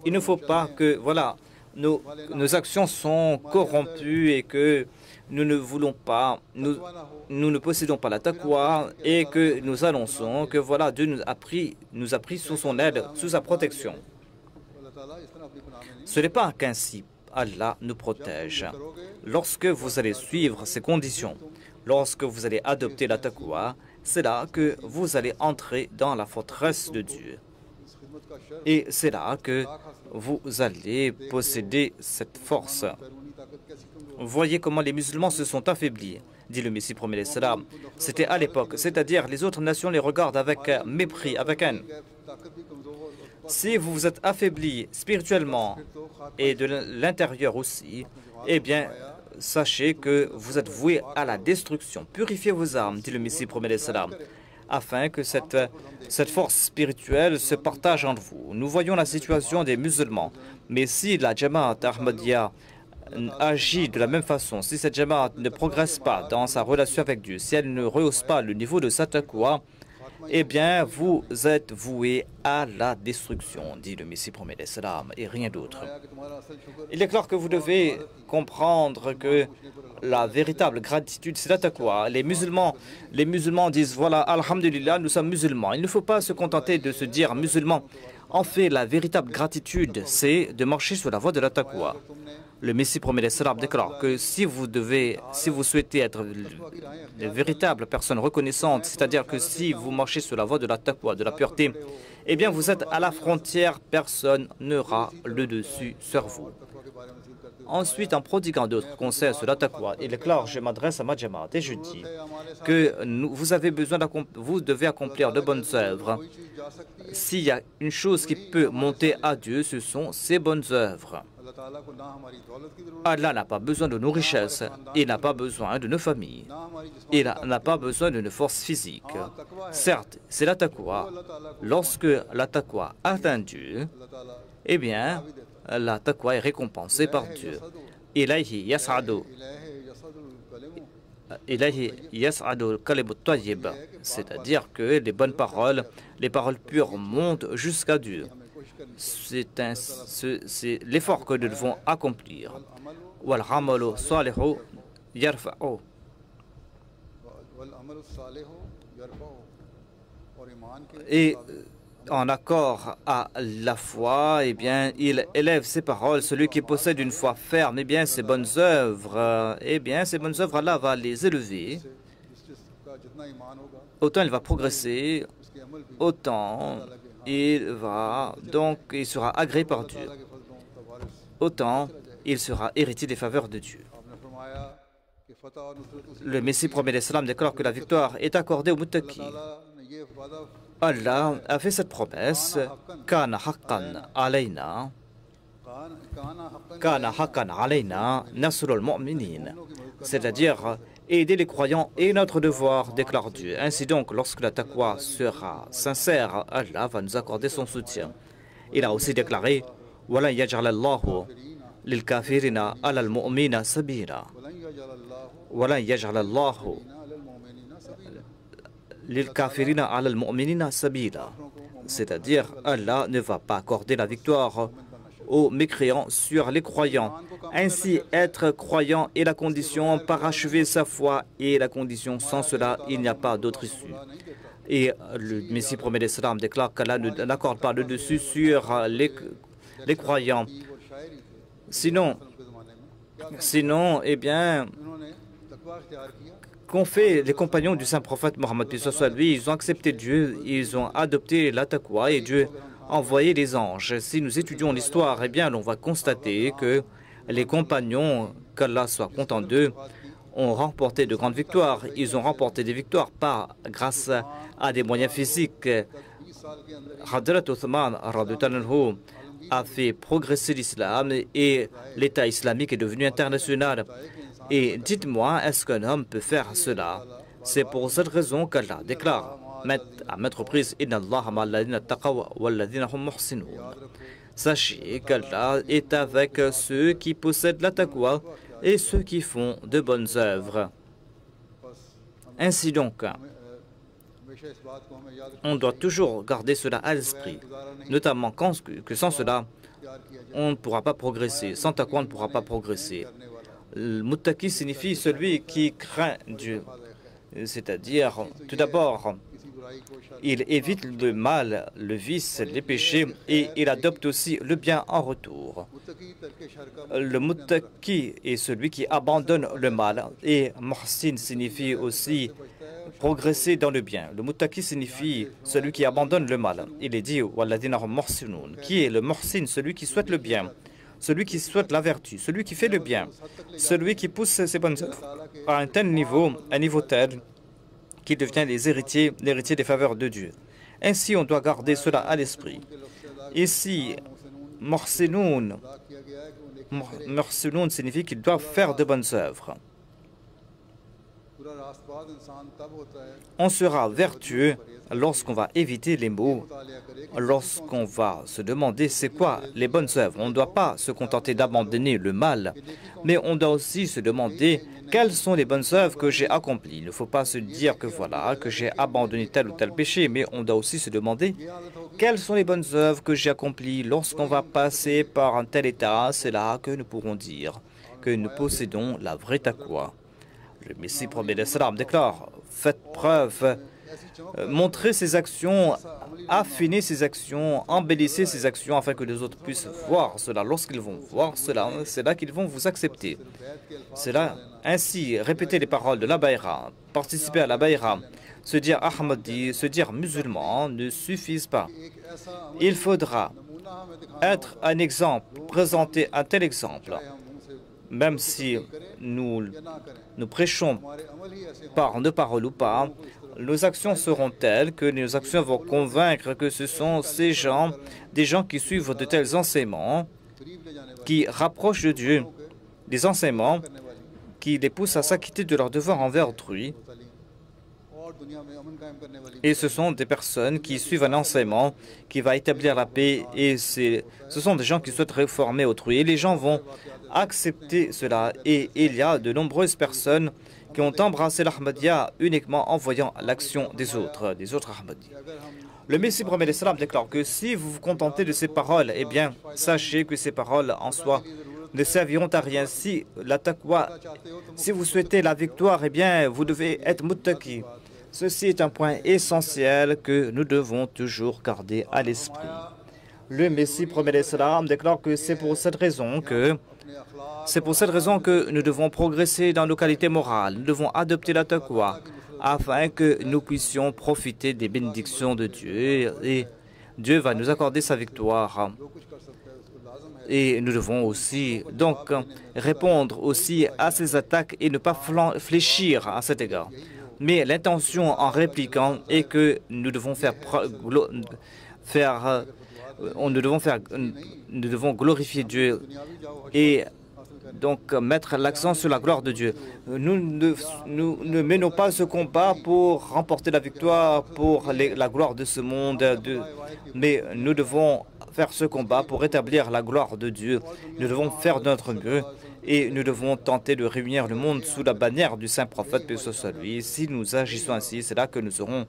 Il ne faut pas que, voilà, nos actions sont corrompues et que nous ne voulons pas, nous ne possédons pas la taqwa et que nous annonçons que, voilà, Dieu nous a pris sous son aide, sous sa protection. Ce n'est pas qu'ainsi Allah nous protège. Lorsque vous allez suivre ces conditions, lorsque vous allez adopter la taqwa, c'est là que vous allez entrer dans la forteresse de Dieu. Et c'est là que vous allez posséder cette force. Voyez comment les musulmans se sont affaiblis, dit le Messie promet l'Islam. C'était à l'époque, c'est-à-dire les autres nations les regardent avec mépris, avec haine. Si vous vous êtes affaiblis spirituellement et de l'intérieur aussi, eh bien, sachez que vous êtes voués à la destruction. Purifiez vos âmes, dit le Messie promet l'Islam, afin que cette force spirituelle se partage entre vous. Nous voyons la situation des musulmans, mais si la Jamaat Ahmadiyya agit de la même façon, si cette Jamaat ne progresse pas dans sa relation avec Dieu, si elle ne rehausse pas le niveau de sa taqwa, eh bien, vous êtes voués à la destruction, dit le Messie promet l'Islam, et rien d'autre. Il est clair que vous devez comprendre que la véritable gratitude, c'est la taqwa. Les musulmans disent, voilà, alhamdulillah, nous sommes musulmans. Il ne faut pas se contenter de se dire musulman. En fait, la véritable gratitude, c'est de marcher sur la voie de la taqwa. Le Messie promet l'Islam déclare que si vous souhaitez être de véritables personnes reconnaissantes, c'est-à-dire que si vous marchez sur la voie de la taqwa, de la pureté, eh bien vous êtes à la frontière, personne n'aura le dessus sur vous. Ensuite, en prodiguant d'autres conseils sur la taqwa, il est clair, je m'adresse à ma Jamaat et je dis que vous devez accomplir de bonnes œuvres. S'il y a une chose qui peut monter à Dieu, ce sont ces bonnes œuvres. Allah n'a pas besoin de nos richesses, il n'a pas besoin de nos familles, il n'a pas besoin de nos forces physiques. Certes, c'est la taqwa. Lorsque la taqwa atteint Dieu, eh bien, la taqwa est récompensée par Dieu. Ilayhi yas'adu al-kalimu at-tayyib, c'est-à-dire que les bonnes paroles, les paroles pures montent jusqu'à Dieu. C'est l'effort que nous devons accomplir. Wal-amalu salihu yarfa'u. Et en accord à la foi, eh bien, il élève ses paroles. Celui qui possède une foi ferme, eh bien, ses bonnes œuvres, Allah va les élever. Autant il va progresser, autant il sera agréé par Dieu. Autant il sera héritier des faveurs de Dieu. Le Messie promet l'Islam déclare que la victoire est accordée aux muttaqis. ये वादा Allah a fait cette promesse. Kana haqqan alayna. Kana haqqan alayna nasrul mu'minin. C'est-à-dire, aider les croyants est notre devoir, déclare Dieu. Ainsi donc, lorsque la taqwa sera sincère, Allah va nous accorder son soutien. Il a aussi déclaré وَلَنْ يَجْعَلَ اللَّهُ لِلْكَافِرِينَ عَلَى الْمُؤْمِنِينَ سَبِيلًا وَلَنْ يَجْعَلَ اللَّهُ لِلْكَافِرِينَ عَلَى الْمُؤْمِنِينَ سَبِيلًا. C'est-à-dire, Allah ne va pas accorder la victoire aux mécréants sur les croyants. Ainsi, être croyant est la condition, parachever sa foi est la condition. Sans cela, il n'y a pas d'autre issue. Et le Messie promet l'Islam déclare qu'Allah n'accorde pas le dessus sur les croyants. Sinon, eh bien, qu'ont fait les compagnons du saint prophète Mohammed, lui, ils ont accepté Dieu, ils ont adopté la taqwa et Dieu a envoyé les anges. Si nous étudions l'histoire, eh bien, on va constater que les compagnons, qu'Allah soit content d'eux, ont remporté de grandes victoires. Ils ont remporté des victoires pas grâce à des moyens physiques. Hadrat Uthman a fait progresser l'islam et l'État islamique est devenu international. Et dites-moi, est-ce qu'un homme peut faire cela? C'est pour cette raison qu'Allah déclare à maintes reprises « Inna Allah ma'alladhina taqaw walladhina hum muhsinun ». Sachez qu'Allah est avec ceux qui possèdent la taqwa et ceux qui font de bonnes œuvres. Ainsi donc, on doit toujours garder cela à l'esprit, notamment que sans cela, on ne pourra pas progresser. Sans taqwa, on ne pourra pas progresser. Le muttaqi signifie celui qui craint Dieu. C'est-à-dire, tout d'abord, il évite le mal, le vice, les péchés et il adopte aussi le bien en retour. Le muttaqi est celui qui abandonne le mal et muhsin signifie aussi progresser dans le bien. Le muttaqi signifie celui qui abandonne le mal. Il est dit walladhina hum muhsinun. Qui est le muhsin? Celui qui souhaite le bien, celui qui souhaite la vertu, celui qui fait le bien, celui qui pousse ses bonnes œuvres à un tel niveau, un niveau tel qui devient l'héritier des faveurs de Dieu. Ainsi, on doit garder cela à l'esprit. Ici, muhsinun signifie qu'ils doivent faire de bonnes œuvres. On sera vertueux lorsqu'on va éviter les maux, lorsqu'on va se demander c'est quoi les bonnes œuvres. On ne doit pas se contenter d'abandonner le mal, mais on doit aussi se demander quelles sont les bonnes œuvres que j'ai accomplies. Il ne faut pas se dire que voilà, que j'ai abandonné tel ou tel péché, mais on doit aussi se demander quelles sont les bonnes œuvres que j'ai accomplies. Lorsqu'on va passer par un tel état, c'est là que nous pourrons dire que nous possédons la vraie taqwa. Le Messie promet l'Islam déclare, faites preuve, montrez ses actions, affinez ses actions, embellissez ses actions afin que les autres puissent voir cela. Lorsqu'ils vont voir cela, c'est là qu'ils vont vous accepter. C'est là, ainsi, répéter les paroles de la Bayra, participer à la Bayra, se dire Ahmadi, se dire musulman ne suffisent pas. Il faudra être un exemple, présenter un tel exemple. Même si nous prêchons par nos paroles ou pas, nos actions seront telles que nos actions vont convaincre que ce sont ces gens, des gens qui suivent de tels enseignements, qui rapprochent de Dieu, des enseignements qui les poussent à s'acquitter de leurs devoirs envers autrui. Et ce sont des personnes qui suivent un enseignement qui va établir la paix et ce sont des gens qui souhaitent réformer autrui. Et les gens vont accepter cela. Et il y a de nombreuses personnes qui ont embrassé l'Ahmadiyya uniquement en voyant l'action des autres Ahmadis. Le Messie promet l'Islam déclare que si vous vous contentez de ces paroles, eh bien, sachez que ces paroles en soi ne serviront à rien. Si la taqwa, si vous souhaitez la victoire, eh bien, vous devez être muttaqi. Ceci est un point essentiel que nous devons toujours garder à l'esprit. Le Messie promet l'Islam déclare que c'est pour cette raison que nous devons progresser dans nos qualités morales. Nous devons adopter la taqwa afin que nous puissions profiter des bénédictions de Dieu et Dieu va nous accorder sa victoire. Et nous devons aussi donc répondre aussi à ces attaques et ne pas fléchir à cet égard. Mais l'intention en répliquant est que nous devons nous devons glorifier Dieu et donc mettre l'accent sur la gloire de Dieu. Nous ne menons pas ce combat pour remporter la victoire, pour la gloire de ce monde, mais nous devons faire ce combat pour rétablir la gloire de Dieu. Nous devons faire de notre mieux et nous devons tenter de réunir le monde sous la bannière du saint prophète, paix soit lui. Si nous agissons ainsi, c'est là que nous aurons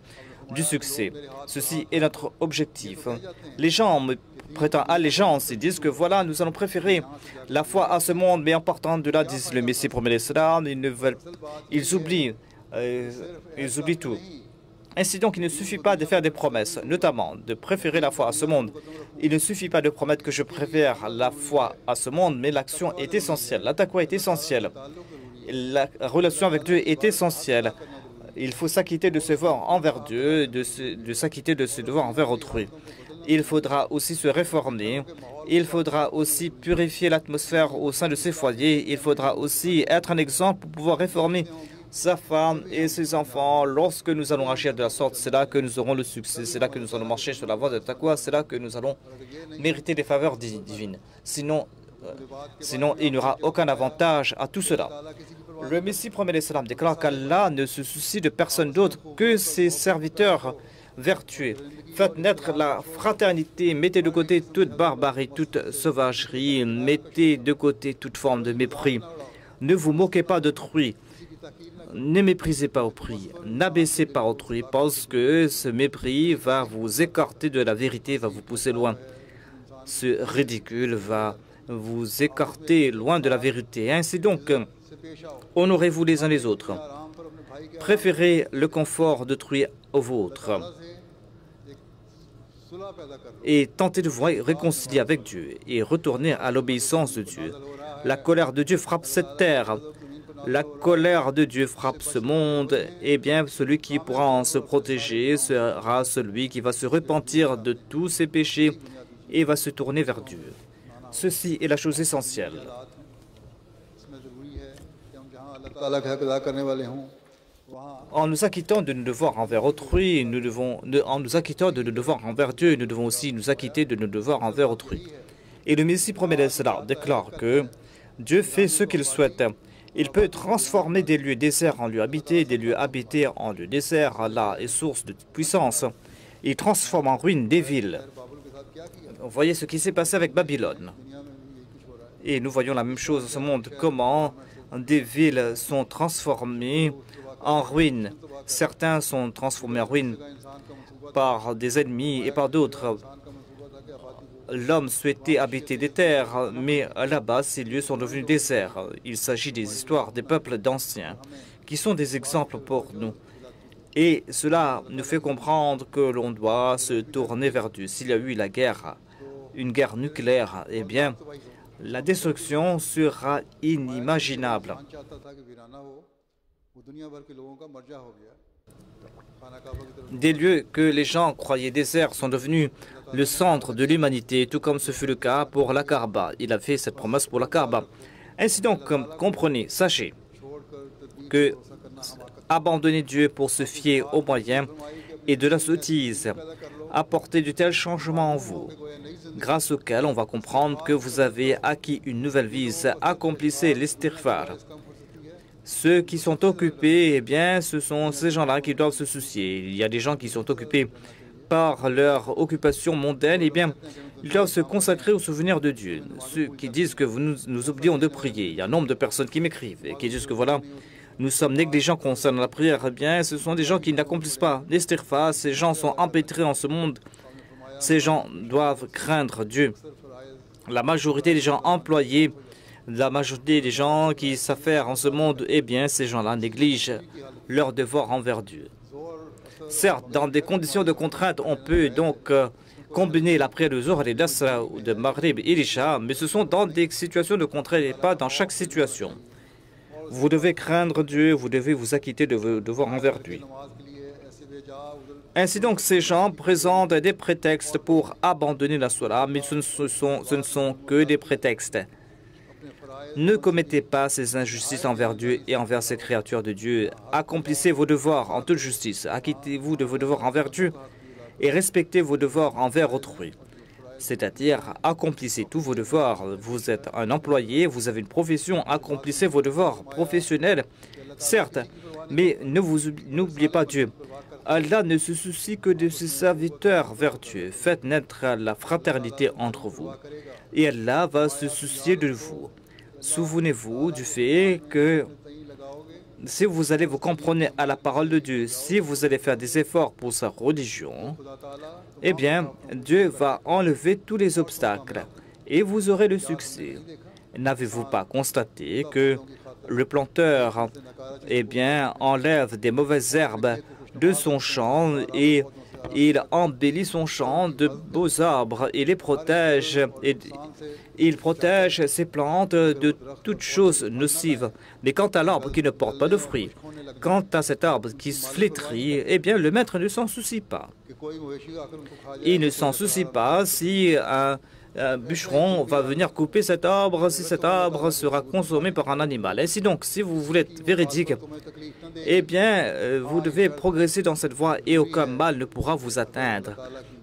du succès. Ceci est notre objectif. Les gens me prêtent allégeance et disent que voilà, nous allons préférer la foi à ce monde, mais en partant de là, disent le Messie promet l'Islam, ils oublient tout. Ainsi donc, il ne suffit pas de faire des promesses, notamment de préférer la foi à ce monde. Il ne suffit pas de promettre que je préfère la foi à ce monde, mais l'action est essentielle. La taqwa est essentielle. La relation avec Dieu est essentielle. Il faut s'acquitter de ses devoirs envers Dieu, de s'acquitter de ses devoirs envers autrui. Il faudra aussi se réformer. Il faudra aussi purifier l'atmosphère au sein de ses foyers. Il faudra aussi être un exemple pour pouvoir réformer sa femme et ses enfants. Lorsque nous allons agir de la sorte, c'est là que nous aurons le succès. C'est là que nous allons marcher sur la voie de taqwa. C'est là que nous allons mériter des faveurs divines. Sinon, il n'y aura aucun avantage à tout cela. Le Messie promet l'Islam déclare qu'Allah ne se soucie de personne d'autre que ses serviteurs vertueux. Faites naître la fraternité, mettez de côté toute barbarie, toute sauvagerie, mettez de côté toute forme de mépris. Ne vous moquez pas d'autrui, ne méprisez pas autrui, n'abaissez pas autrui, parce que ce mépris va vous écarter de la vérité, va vous pousser loin. Ce ridicule va vous écarter loin de la vérité. Ainsi donc, honorez-vous les uns les autres. Préférez le confort d'autrui au vôtre. Et tentez de vous réconcilier avec Dieu et retourner à l'obéissance de Dieu. La colère de Dieu frappe cette terre. La colère de Dieu frappe ce monde. Eh bien, celui qui pourra en se protéger sera celui qui va se repentir de tous ses péchés et va se tourner vers Dieu. Ceci est la chose essentielle. En nous acquittant de nos devoirs envers autrui, en nous acquittant de nos devoirs envers Dieu, nous devons aussi nous acquitter de nos devoires envers autrui. Et le Messie promet cela déclare que Dieu fait ce qu'il souhaite. Il peut transformer des lieux déserts en lieux habités, des lieux habités en lieux déserts. Allah est source de puissance. Il transforme en ruine des villes. Vous voyez ce qui s'est passé avec Babylone. Et nous voyons la même chose dans ce monde. Comment des villes sont transformées en ruines. Certains sont transformés en ruines par des ennemis et par d'autres. L'homme souhaitait habiter des terres, mais là-bas, ces lieux sont devenus déserts. Il s'agit des histoires des peuples d'anciens, qui sont des exemples pour nous. Et cela nous fait comprendre que l'on doit se tourner vers Dieu. S'il y a eu la guerre, une guerre nucléaire, eh bien, la destruction sera inimaginable. Des lieux que les gens croyaient déserts sont devenus le centre de l'humanité, tout comme ce fut le cas pour la Kaaba. Il a fait cette promesse pour la Kaaba. Ainsi donc, comprenez, sachez que abandonner Dieu pour se fier aux moyens et de la sottise apporter de tels changements en vous, grâce auxquels on va comprendre que vous avez acquis une nouvelle vie. Accomplissez l'istighfar. Ceux qui sont occupés, eh bien, ce sont ces gens-là qui doivent se soucier. Il y a des gens qui sont occupés par leur occupation mondaine, eh bien, ils doivent se consacrer au souvenir de Dieu. Ceux qui disent que nous oublions de prier, il y a un nombre de personnes qui m'écrivent et qui disent que voilà, nous sommes négligents concernant la prière. Eh bien, ce sont des gens qui n'accomplissent pas l'istighfar. Ces gens sont empêtrés en ce monde. Ces gens doivent craindre Dieu. La majorité des gens employés, la majorité des gens qui s'affairent en ce monde, eh bien, ces gens-là négligent leur devoir envers Dieu. Certes, dans des conditions de contrainte, on peut donc combiner la prière de Zohar et d'Asra ou de Maghrib et l'Isha, mais ce sont dans des situations de contrainte et pas dans chaque situation. Vous devez craindre Dieu, vous devez vous acquitter de vos devoirs envers lui. Ainsi donc, ces gens présentent des prétextes pour abandonner la Salah, mais ce ne sont que des prétextes. Ne commettez pas ces injustices envers Dieu et envers ces créatures de Dieu. Accomplissez vos devoirs en toute justice. Acquittez-vous de vos devoirs envers Dieu et respectez vos devoirs envers autrui. C'est-à-dire, accomplissez tous vos devoirs. Vous êtes un employé, vous avez une profession, accomplissez vos devoirs professionnels, certes, mais n'oubliez pas Dieu. Allah ne se soucie que de ses serviteurs vertueux. Faites naître la fraternité entre vous. Et Allah va se soucier de vous. Souvenez-vous du fait que si vous allez vous comprendre à la parole de Dieu, si vous allez faire des efforts pour sa religion, eh bien, Dieu va enlever tous les obstacles et vous aurez le succès. N'avez-vous pas constaté que le planteur, eh bien, enlève des mauvaises herbes de son champ et il embellit son champ de beaux arbres et les protège. Et il protège ses plantes de toutes choses nocives. Mais quant à l'arbre qui ne porte pas de fruits, quant à cet arbre qui se flétrit, eh bien, le maître ne s'en soucie pas. Il ne s'en soucie pas si un bûcheron va venir couper cet arbre, si cet arbre sera consommé par un animal. Ainsi donc, si vous voulez être véridique, eh bien, vous devez progresser dans cette voie et aucun mal ne pourra vous atteindre.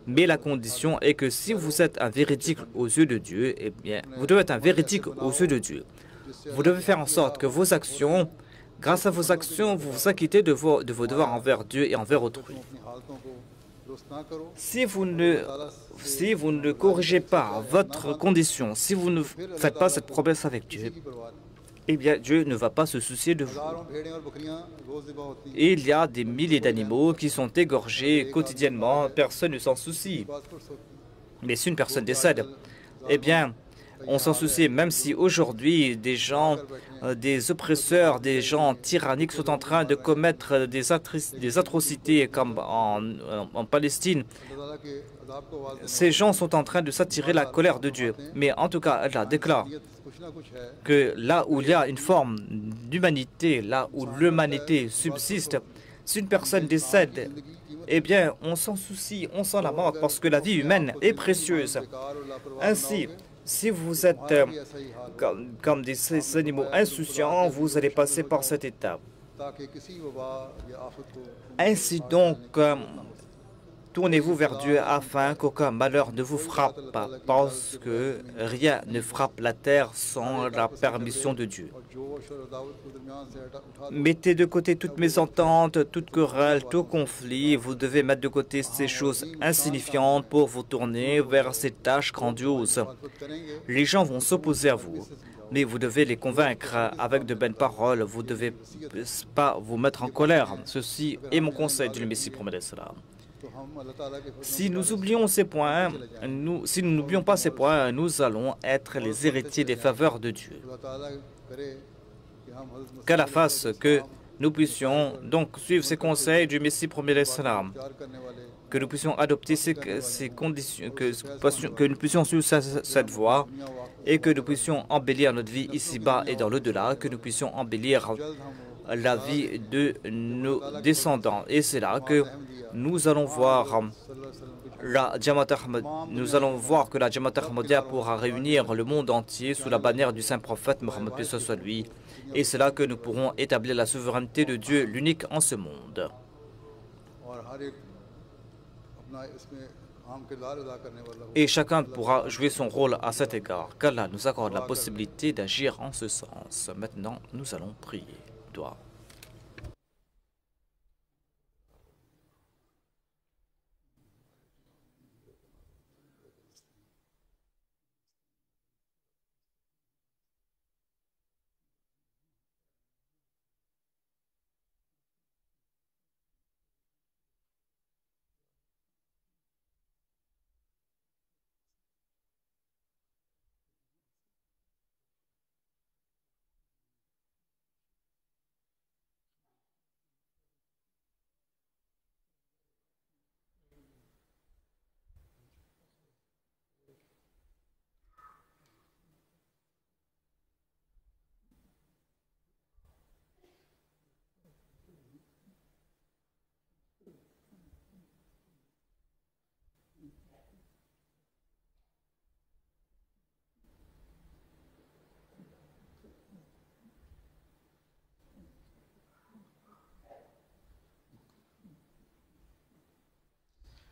Mais la condition est que si vous êtes un véridique aux yeux de Dieu, eh bien, vous devez être un véridique aux yeux de Dieu. Vous devez faire en sorte que vos actions, grâce à vos actions, vous vous acquittez de vos devoirs envers Dieu et envers autrui. Si vous ne corrigez pas votre condition, si vous ne faites pas cette promesse avec Dieu, eh bien, Dieu ne va pas se soucier de vous. Et il y a des milliers d'animaux qui sont égorgés quotidiennement, personne ne s'en soucie. Mais si une personne décède, eh bien, on s'en soucie, même si aujourd'hui des gens, des oppresseurs, des gens tyranniques sont en train de commettre des atrocités comme en Palestine. Ces gens sont en train de s'attirer la colère de Dieu. Mais en tout cas, Allah déclare que là où il y a une forme d'humanité, là où l'humanité subsiste, si une personne décède, eh bien, on s'en soucie, on s'en lamente parce que la vie humaine est précieuse. Ainsi, si vous êtes comme des animaux insouciants, vous allez passer par cette étape. Ainsi donc, tournez-vous vers Dieu afin qu'aucun malheur ne vous frappe, parce que rien ne frappe la terre sans la permission de Dieu. Mettez de côté toute mésentente, toute querelle, tout conflit. Vous devez mettre de côté ces choses insignifiantes pour vous tourner vers ces tâches grandioses. Les gens vont s'opposer à vous, mais vous devez les convaincre avec de belles paroles. Vous ne devez pas vous mettre en colère. Ceci est mon conseil du Messie promet cela. Si nous oublions ces points, si nous n'oublions pas ces points, nous allons être les héritiers des faveurs de Dieu. Qu'Allah fasse que nous puissions donc suivre ces conseils du Messie promet salam, que nous puissions adopter ces conditions, que nous puissions suivre cette voie et que nous puissions embellir notre vie ici-bas et dans l'au-delà, que nous puissions embellir la vie de nos descendants. Et c'est là que nous allons voir que la Jamaat Ahmadiyya pourra réunir le monde entier sous la bannière du saint prophète Mohammed paix soit lui. Et c'est là que nous pourrons établir la souveraineté de Dieu, l'unique en ce monde. Et chacun pourra jouer son rôle à cet égard, qu'Allah nous accorde la possibilité d'agir en ce sens. Maintenant, nous allons prier. Doigt.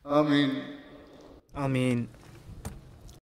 Amin. Amin.